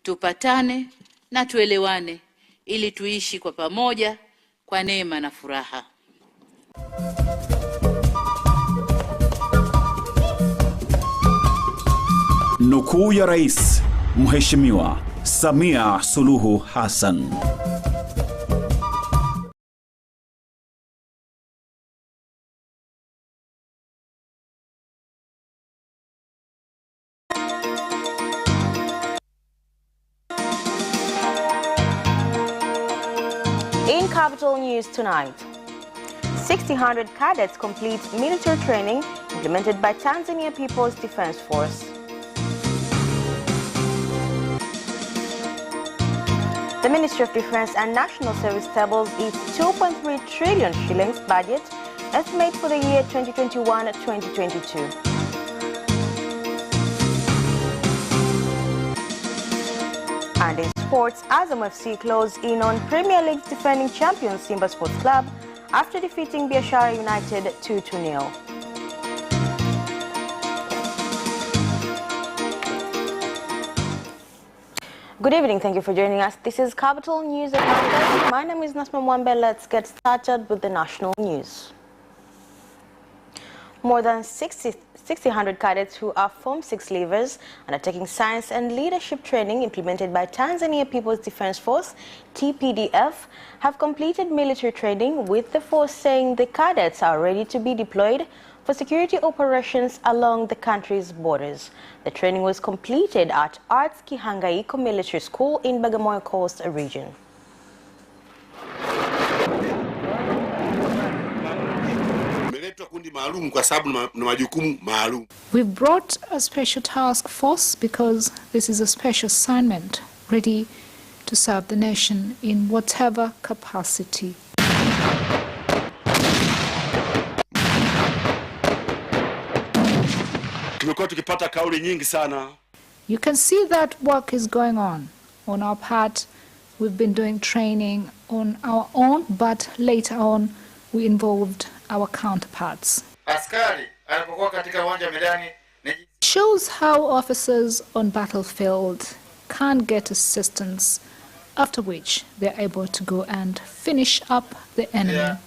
tupatane na tuelewane ili tuishi kwa pamoja kwa neema na furaha. Nukuu ya Rais Mheshimiwa Samia Suluhu Hassan. In Capital News tonight, 600 cadets complete military training implemented by Tanzania People's Defense Force. The Ministry of Defense and National Service tables its 2.3 trillion shillings budget estimate for the year 2021-2022. And in sports, Azam FC closed in on Premier League's defending champions Simba Sports Club after defeating Biashara United 2-0. Good evening, thank you for joining us. This is Capital News at 9:30. My name is Nasma Mwambe. Let's get started with the national news. More than 600 cadets who are Form 6 leavers and are taking science and leadership training implemented by Tanzania People's Defense Force, TPDF, have completed military training, with the force saying the cadets are ready to be deployed for security operations along the country's borders. The training was completed at Arts Kihangaiko Military School in Bagamoyo Coast region. We've brought a special task force because this is a special assignment ready to serve the nation in whatever capacity. You can see that work is going on our part. We've been doing training on our own, but later on we involved our counterparts. Shows how officers on battlefield can get assistance, after which they're able to go and finish up the enemy.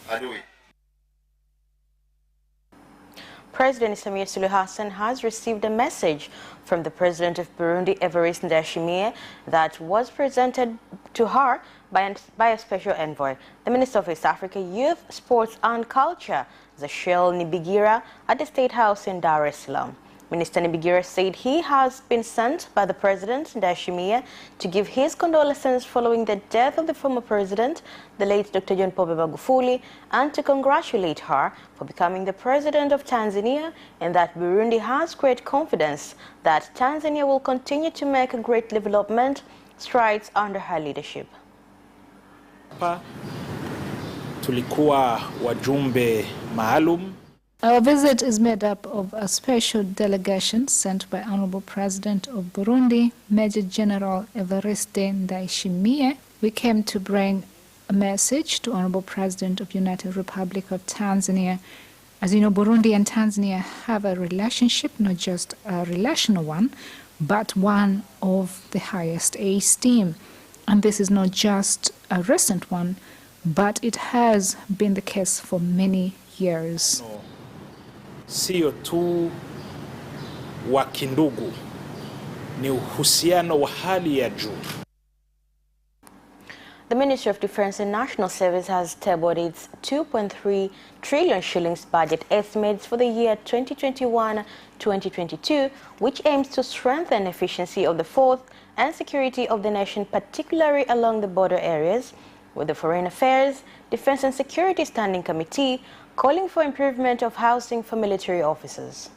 President Samia Suluhu Hassan has received a message from the President of Burundi, Evariste Ndayishimiye, that was presented to her by a special envoy, the Minister of East Africa Youth, Sports and Culture, Zashel Nibigira, at the State House in Dar es Salaam. Minister Nibigira said he has been sent by the President, Ndayishimiye, to give his condolences following the death of the former President, the late Dr. John Pombe Magufuli, and to congratulate her for becoming the President of Tanzania, and that Burundi has great confidence that Tanzania will continue to make great development strides under her leadership. Tulikuwa wajumbe maalum. Our visit is made up of a special delegation sent by Honorable President of Burundi, Major General Evariste Ndayishimiye. We came to bring a message to Honorable President of United Republic of Tanzania. As you know, Burundi and Tanzania have a relationship, not just a relational one, but one of the highest esteem. And this is not just a recent one, but it has been the case for many years. Sio tu wa kindugu, ni uhusiano wa hali ya juu. The Ministry of Defense and National Service has tabled its 2.3 trillion shillings budget estimates for the year 2021-2022, which aims to strengthen efficiency of the force and security of the nation, particularly along the border areas, with the Foreign Affairs, Defense and Security Standing Committee calling for improvement of housing for military officers.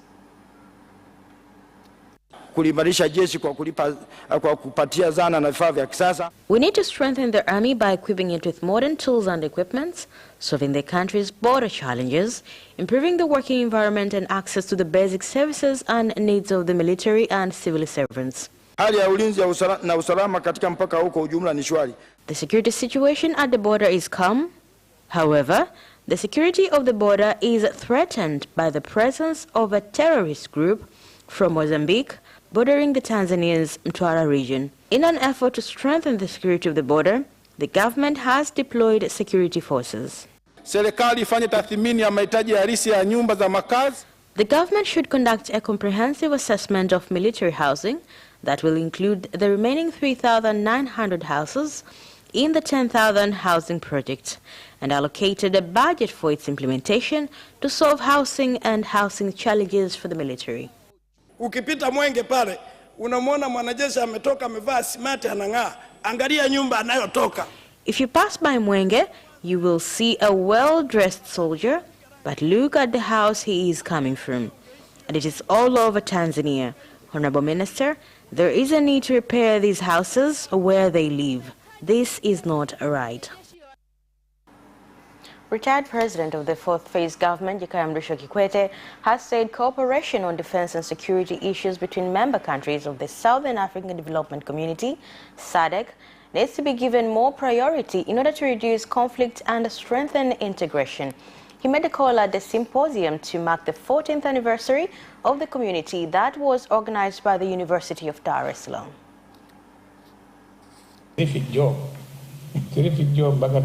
We need to strengthen the army by equipping it with modern tools and equipments, solving the country's border challenges, improving the working environment and access to the basic services and needs of the military and civil servants. The security situation at the border is calm. However, the security of the border is threatened by the presence of a terrorist group from Mozambique, bordering the Tanzania's Mtwara region. In an effort to strengthen the security of the border, the government has deployed security forces. Serikali ifanye tathmini ya mahitaji halisi ya nyumba za makazi. The government should conduct a comprehensive assessment of military housing that will include the remaining 3,900 houses in the 10,000 housing project and allocated a budget for its implementation to solve housing and housing challenges for the military. Ukipita Mwenge pale, unamwona mwanajeshi ametoka amevaa simati anang'aa. Angalia nyumba anayotoka. If you pass by Mwenge, you will see a well-dressed soldier, but look at the house he is coming from. And it is all over Tanzania. Honorable Minister, there is a need to repair these houses where they live. This is not a right. Retired President of the Fourth Phase Government, Jakaya Mrisho Kikwete, has said cooperation on defense and security issues between member countries of the Southern African Development Community, SADC, needs to be given more priority in order to reduce conflict and strengthen integration. He made a call at the symposium to mark the 14th anniversary of the community that was organized by the University of Dar es Salaam. Terrific job. Terrific job mpaka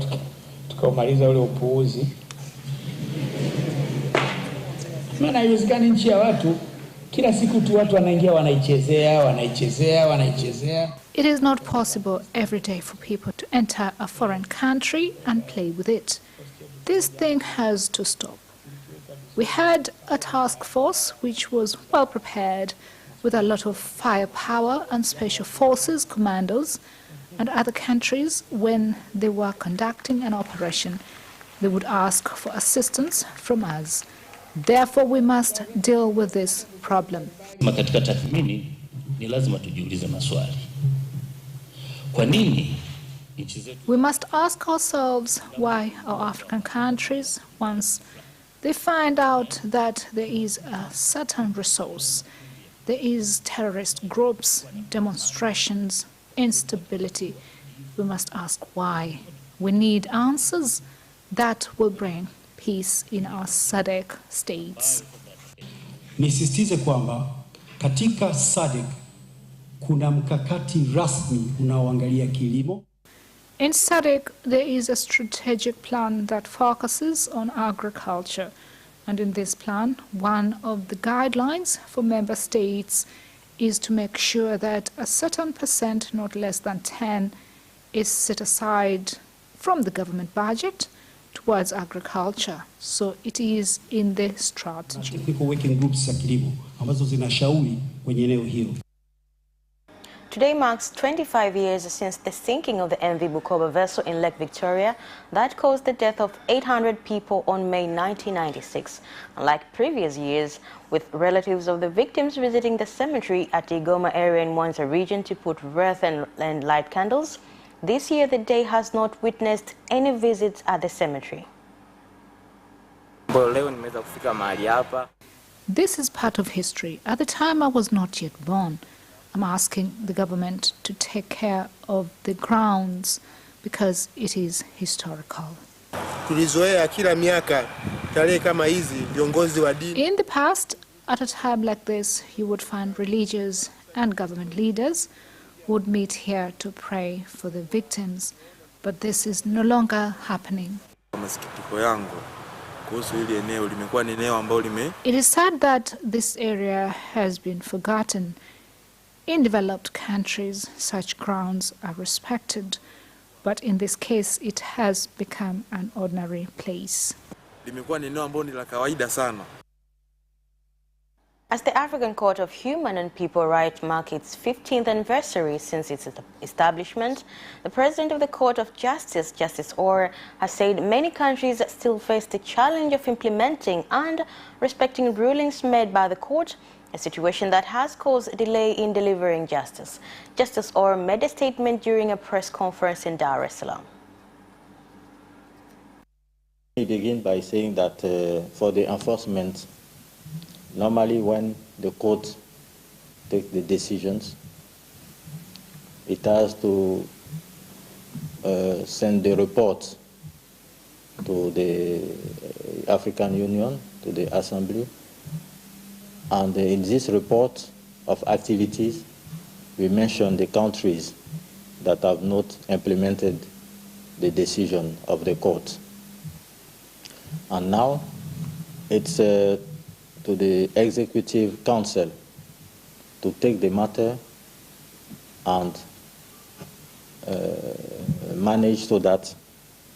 tukaumaliza ule upuuzi. Maana haiwezekani nchi ya watu kila siku tu watu wanaingia wanaichezea. It is not possible every day for people to enter a foreign country and play with it. This thing has to stop. We had a task force which was well prepared with a lot of firepower and special forces commandos, and other countries, when they were conducting an operation, they would ask for assistance from us. Therefore, we must deal with this problem. Katika tathmini ni lazima tujiulize maswali. Kwa nini nchi zetu? We must ask ourselves why our African countries, once they find out that there is a certain resource, there is terrorist groups, demonstrations, instability, we must ask why. We need answers that will bring peace in our SADC states. Nisisitize kwamba katika SADC kuna mkakati rasmi unaoangalia kilimo. In SADC, there is a strategic plan that focuses on agriculture. And in this plan, one of the guidelines for member states is to make sure that a certain percent, not less than 10, is set aside from the government budget towards agriculture. So it is in the strategy. Technical working groups za kilimo ambazo zinashauri kwenye eneo hilo. Today marks 25 years since the sinking of the MV Bukoba vessel in Lake Victoria that caused the death of 800 people on May 1996. Unlike previous years, with relatives of the victims visiting the cemetery at the Igoma area in Mwanza region to put wreath and light candles, this year the day has not witnessed any visits at the cemetery. This is part of history. At the time I was not yet born. I'm asking the government to take care of the grounds because it is historical. In the past, at a time like this, you would find religious and government leaders would meet here to pray for the victims, but this is no longer happening. It is sad that this area has been forgotten. In developed countries, such grounds are respected, but in this case, it has become an ordinary place. As the African Court of Human and People Rights marks its 15th anniversary since its establishment, the President of the Court of Justice, Justice Orr, has said many countries still face the challenge of implementing and respecting rulings made by the court, a situation that has caused a delay in delivering justice. Justice Orr made a statement during a press conference in Dar es Salaam. I begin by saying that for the enforcement, normally when the court takes the decisions, it has to send the report to the African Union, to the Assembly, and in this report, of activities, we mentioned the countries that have not implemented the decision of the court. And now it's to the Executive Council to take the matter and manage so that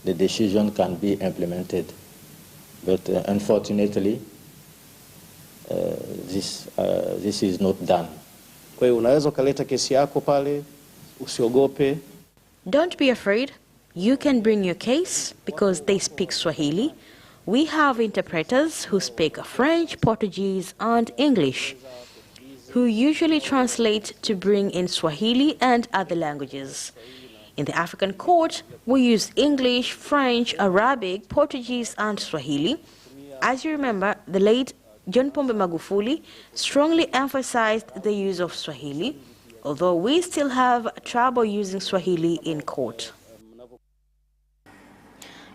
the decision can be implemented. But unfortunately, this is not done. Kwa hiyo unaweza ukaleta kesi yako pale, usiogope. Don't be afraid. You can bring your case because they speak Swahili. We have interpreters who speak French, Portuguese, and English, who usually translate to bring in Swahili and other languages. In the African court, we use English, French, Arabic, Portuguese, and Swahili. As you remember, the late John Pombe Magufuli strongly emphasized the use of Swahili, although we still have trouble using Swahili in court.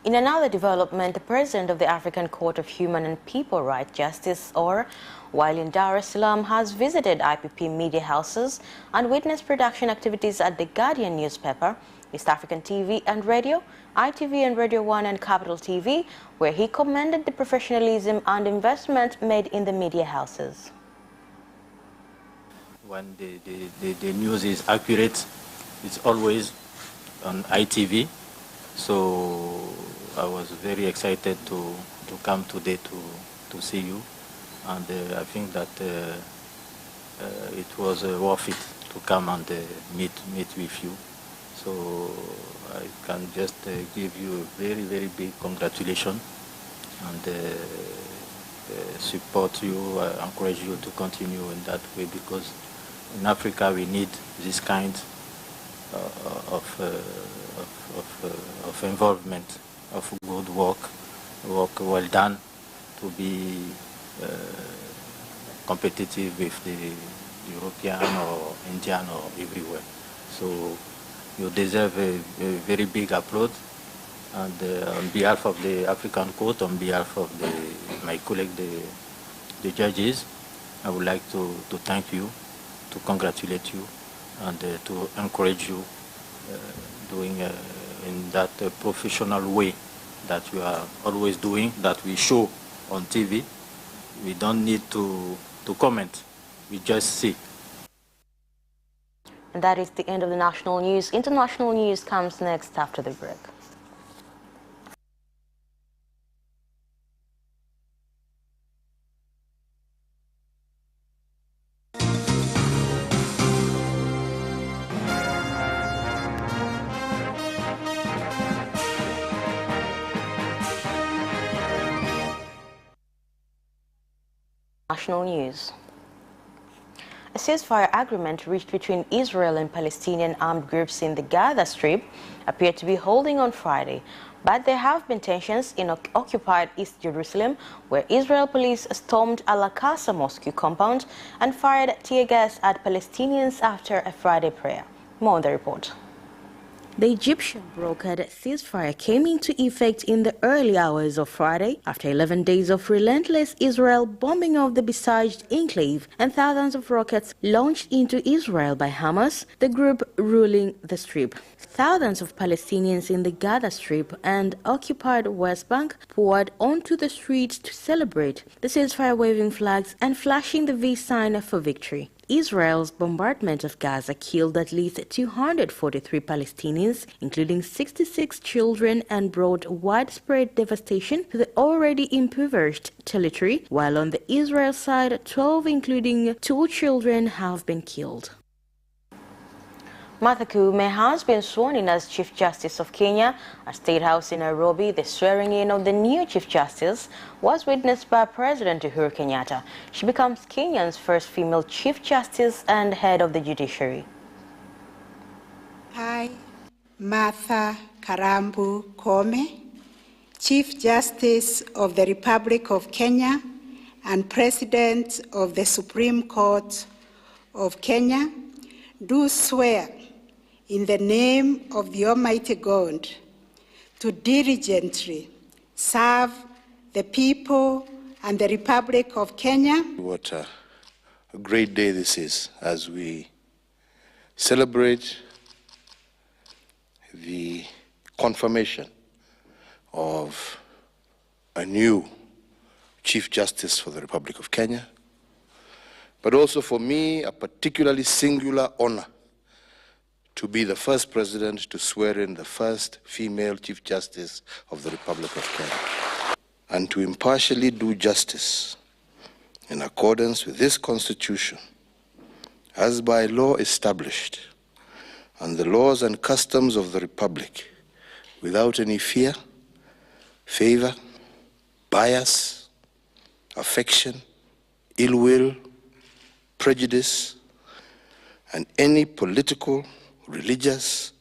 In another development, the president of the African Court of Human and People Rights Justice, or while in Dar es Salaam, has visited IPP media houses and witnessed production activities at The Guardian newspaper, East African TV and Radio, ITV and Radio 1 and Capital TV, where he commended the professionalism and investment made in the media houses. When the news is accurate, it's always on ITV. So I was very excited to come today to see you, and I think that it was worth it to come and meet with you. So I can just give you a very, very big congratulations and support you, encourage you to continue in that way, because in Africa we need this kind of involvement, of good work well done, to be competitive with the European or Indian or everywhere. So you deserve a very big applaud, and on behalf of the African Court, on behalf of my colleague, the judges, I would like to thank you, to congratulate you, and to encourage you doing in that professional way that you are always doing, that we show on TV. We don't need to comment, we just see. And that is the end of the national news. International news comes next after the break. National news. A ceasefire agreement reached between Israel and Palestinian armed groups in the Gaza Strip appeared to be holding on Friday, but there have been tensions in occupied East Jerusalem, where Israel police stormed Al-Aqsa Mosque compound and fired tear gas at Palestinians after a Friday prayer. More on the report. The Egyptian brokered ceasefire came into effect in the early hours of Friday after 11 days of relentless Israel bombing of the besieged enclave and thousands of rockets launched into Israel by Hamas, the group ruling the Strip. Thousands of Palestinians in the Gaza Strip and occupied West Bank poured onto the streets to celebrate the ceasefire, waving flags and flashing the V sign for victory. Israel's bombardment of Gaza killed at least 243 Palestinians, including 66 children, and brought widespread devastation to the already impoverished territory, while on the Israel side, 12, including 2 children, have been killed. Martha Koome has been sworn in as Chief Justice of Kenya at State House in Nairobi. The swearing-in of the new Chief Justice was witnessed by President Uhuru Kenyatta. She becomes Kenya's first female Chief Justice and head of the Judiciary. I, Martha Karambu Koome, Chief Justice of the Republic of Kenya and President of the Supreme Court of Kenya, do swear in the name of the Almighty God to diligently serve the people and the Republic of Kenya. What a great day this is as we celebrate the confirmation of a new Chief Justice for the Republic of Kenya, but also for me a particularly singular honor to be the first president to swear in the first female Chief Justice of the Republic of Kenya, and to impartially do justice in accordance with this Constitution, as by law established, and the laws and customs of the Republic, without any fear, favor, bias, affection, ill will, prejudice, and any political, religious,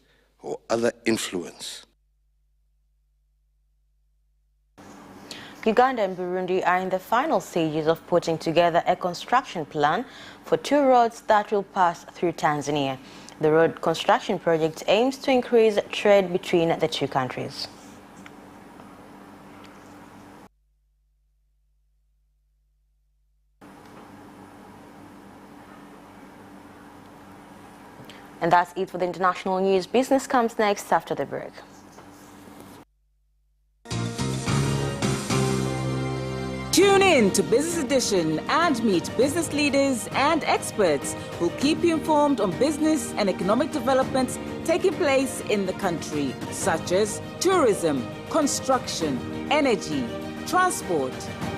or other influence. Uganda and Burundi are in the final stages of putting together a construction plan for 2 roads that will pass through Tanzania. The road construction project aims to increase trade between the 2 countries. And that's it for the international news. Business comes next after the break. Tune in to Business Edition and meet business leaders and experts who'll keep you informed on business and economic developments taking place in the country, such as tourism, construction, energy, transport,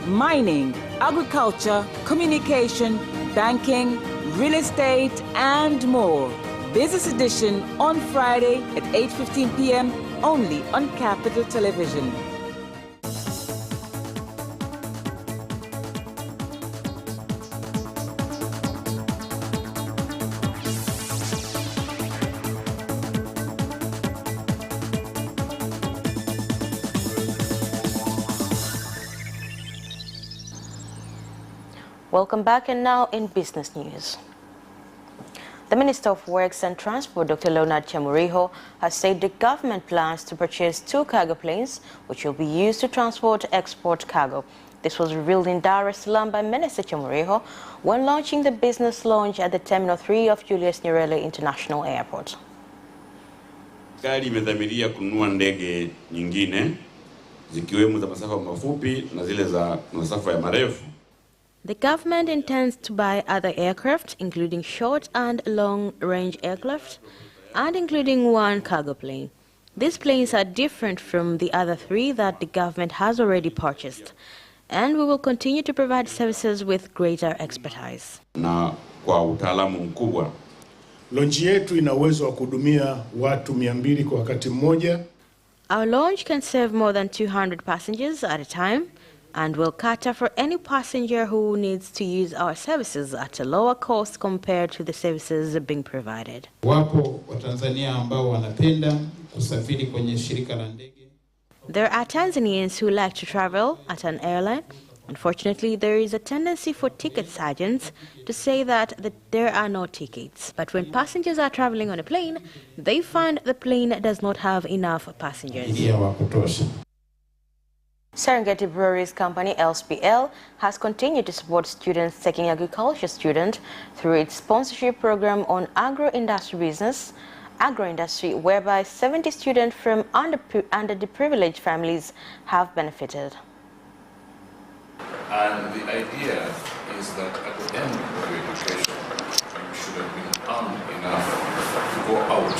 mining, agriculture, communication, banking, real estate, and more. Business Edition on Friday at 8:15 p.m. only on Capital Television. Welcome back, and now in business news. The Minister of Works and Transport, Dr. Leonard Chamuriho, has said the government plans to purchase 2 cargo planes, which will be used to transport export cargo. This was revealed in Dar es Salaam by Minister Chamuriho when launching the business launch at the Terminal 3 of Julius Nyerere International Airport. Serikali imedhamiria kununua ndege nyingine zikiwemo za masafa mafupi na zile za masafa ya marefu. The government intends to buy other aircraft, including short and long-range aircraft, and including 1 cargo plane. These planes are different from the other 3 that the government has already purchased, and we will continue to provide services with greater expertise. Na kwa utaalamu mkubwa. Launch yetu ina uwezo wa kuhudumia watu 200 kwa wakati mmoja. Our launch can serve more than 200 passengers at a time, and will cater for any passenger who needs to use our services at a lower cost compared to the services being provided. Wapo Watanzania ambao wanapenda kusafiri kwenye shirika la ndege. There are Tanzanians who like to travel at an airline. Unfortunately, there is a tendency for ticket agents to say that there are no tickets. But when passengers are traveling on a plane, they find the plane does not have enough passengers. Serengeti Breweries Company, LSPL, has continued to support students taking agriculture student through its sponsorship program on agro-industry whereby 70 students from underprivileged families have benefited. And the idea is that at the end of your education, you should have been armed enough to go out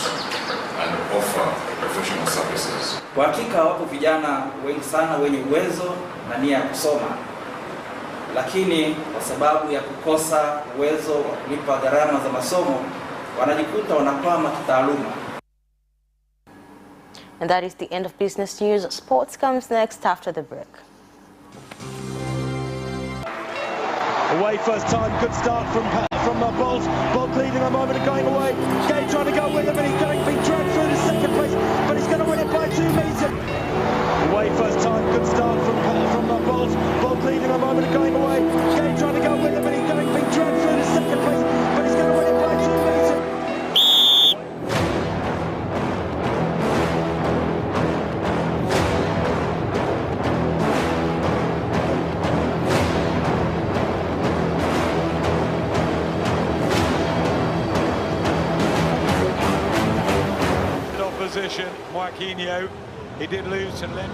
and offer professional services. Kwa hakika wapo vijana wengi sana wenye uwezo na nia ya kusoma, lakini kwa sababu ya kukosa uwezo wa kulipa gharama za masomo wanajikuta wanakwama kitaaluma. And that is the end of business news. Sports comes next after the break. Away first time, good start from Bolt. Bolt leading a moment and going away. Gay trying to go with him, and he's going to be dragged through to second place, but he's going to win it by 2 meters. Away first time, good start from Bolt. Bolt leading a moment and going away. Gay trying to go with him, and he's going to be dragged through to second place, but he's going to win it by 2 meters. position, Marquinhos. He did lose to Lend.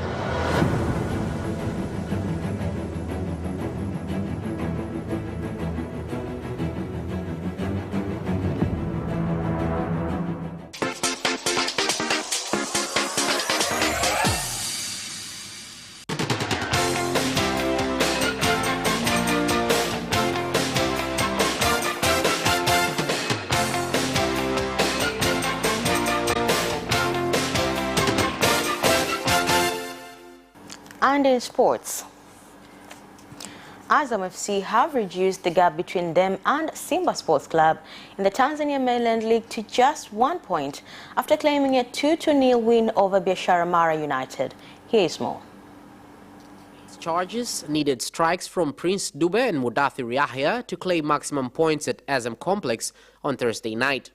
And in sports, Azam FC have reduced the gap between them and Simba Sports Club in the Tanzania Mainland League to just 1 point after claiming a 2-0 win over Biashara Mara United. Here is more. Charges needed strikes from Prince Dube and Mudathir Yahya to claim maximum points at Azam Complex on Thursday night.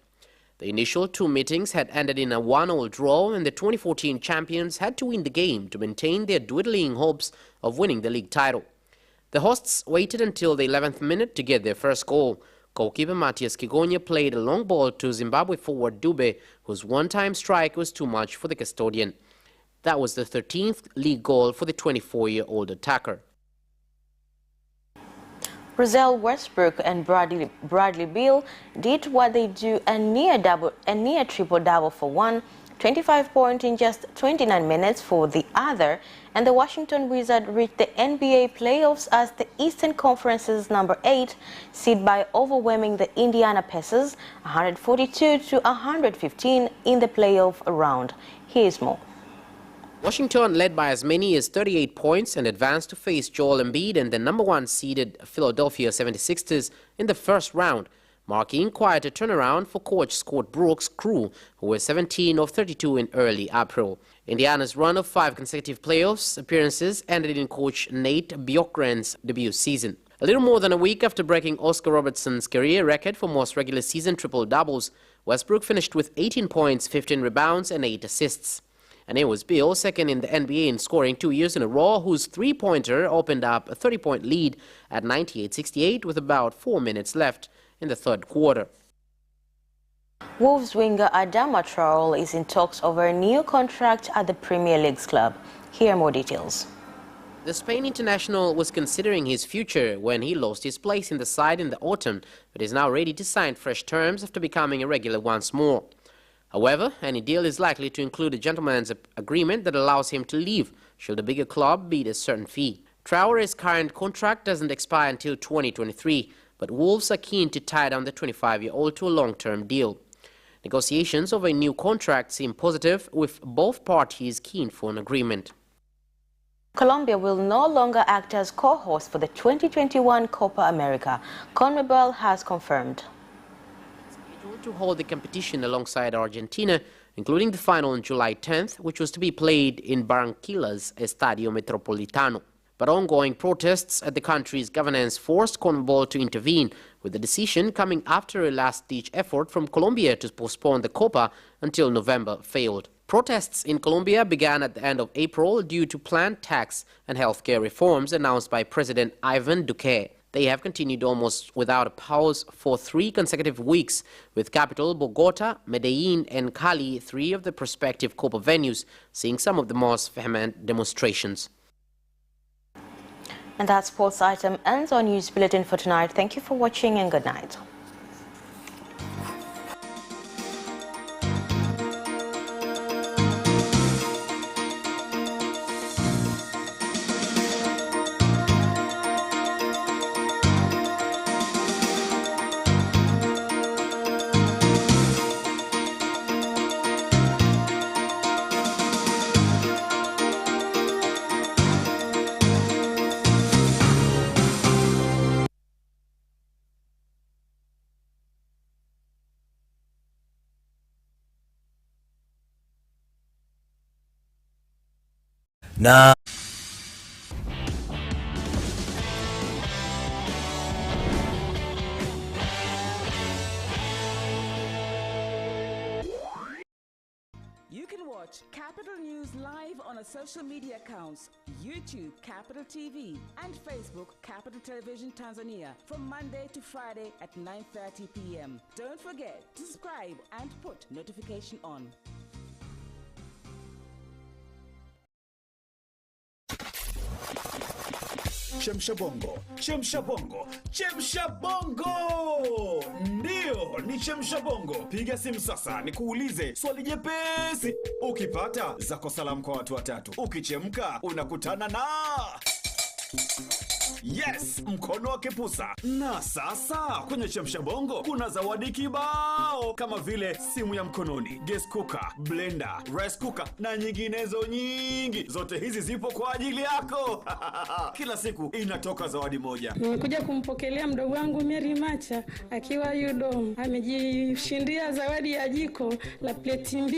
The initial two meetings had ended in a 1-1 draw, and the 2014 champions had to win the game to maintain their dwindling hopes of winning the league title. The hosts waited until the 11th minute to get their first goal. Goalkeeper Matias Kigonya played a long ball to Zimbabwe forward Dube, whose one-time strike was too much for the custodian. That was the 13th league goal for the 24-year-old attacker. Russell Westbrook and Bradley Beal did what they do, a near triple-double for one, 25 points in just 29 minutes for the other, and the Washington Wizards reached the NBA playoffs as the Eastern Conference's number 8 seed by overwhelming the Indiana Pacers 142-115 in the playoff round. Here's more. Washington led by as many as 38 points and advanced to face Joel Embiid and the number 1 seeded Philadelphia 76ers in the first round, marking quite a turnaround for coach Scott Brooks' crew, who were 17 of 32 in early April. Indiana's run of 5 consecutive playoffs appearances ended in coach Nate Bjorkgren's debut season. A little more than a week after breaking Oscar Robertson's career record for most regular season triple-doubles, Westbrook finished with 18 points, 15 rebounds and 8 assists. And it was Beal, second in the NBA in scoring 2 years in a row, whose three-pointer opened up a 30-point lead at 98-68 with about 4 minutes left in the third quarter. Wolves winger Adama Traore is in talks over a new contract at the Premier League's club. Here are more details. The Spain international was considering his future when he lost his place in the side in the autumn, but is now ready to sign fresh terms after becoming a regular once more. However, any deal is likely to include a gentleman's agreement that allows him to leave should a bigger club bid a certain fee. Traore's current contract doesn't expire until 2023, but Wolves are keen to tie down the 25-year-old to a long-term deal. Negotiations over a new contract seem positive, with both parties keen for an agreement. Colombia will no longer act as co-host for the 2021 Copa America, CONMEBOL has confirmed. To hold the competition alongside Argentina, including the final on July 10th, which was to be played in Barranquilla's Estadio Metropolitano. But ongoing protests at the country's governance forced CONMEBOL to intervene, with the decision coming after a last-ditch effort from Colombia to postpone the Copa until November failed. Protests in Colombia began at the end of April due to planned tax and healthcare reforms announced by President Ivan Duque. They have continued almost without a pause for 3 consecutive weeks, with capital Bogota, Medellin and Cali, 3 of the prospective Copa venues, seeing some of the most vehement demonstrations. And that sports item ends our news bulletin for tonight. Thank you for watching and good night. Nah. You can watch Capital News live on our social media accounts, YouTube Capital TV and Facebook Capital Television Tanzania from Monday to Friday at 9:30 p.m. Don't forget to subscribe and put notification on. Chemsha bongo, chemsha bongo, chemsha bongo. Ndio, ni chemsha bongo. Piga simu sasa nikuulize swali jepesi. Ukipata zako salamu kwa watu watatu. Ukichemka unakutana na yes, mkono wa kipusa. Na sasa kwenye chemsha bongo kuna zawadi kibao kama vile simu ya mkononi, gas cooker, blender, rice cooker na nyinginezo nyingi. Zote hizi zipo kwa ajili yako. Kila siku inatoka zawadi moja. Nimekuja kumpokelea mdogo wangu Mary Macha akiwa Udom. Amejishindia zawadi ya jiko la plate 2.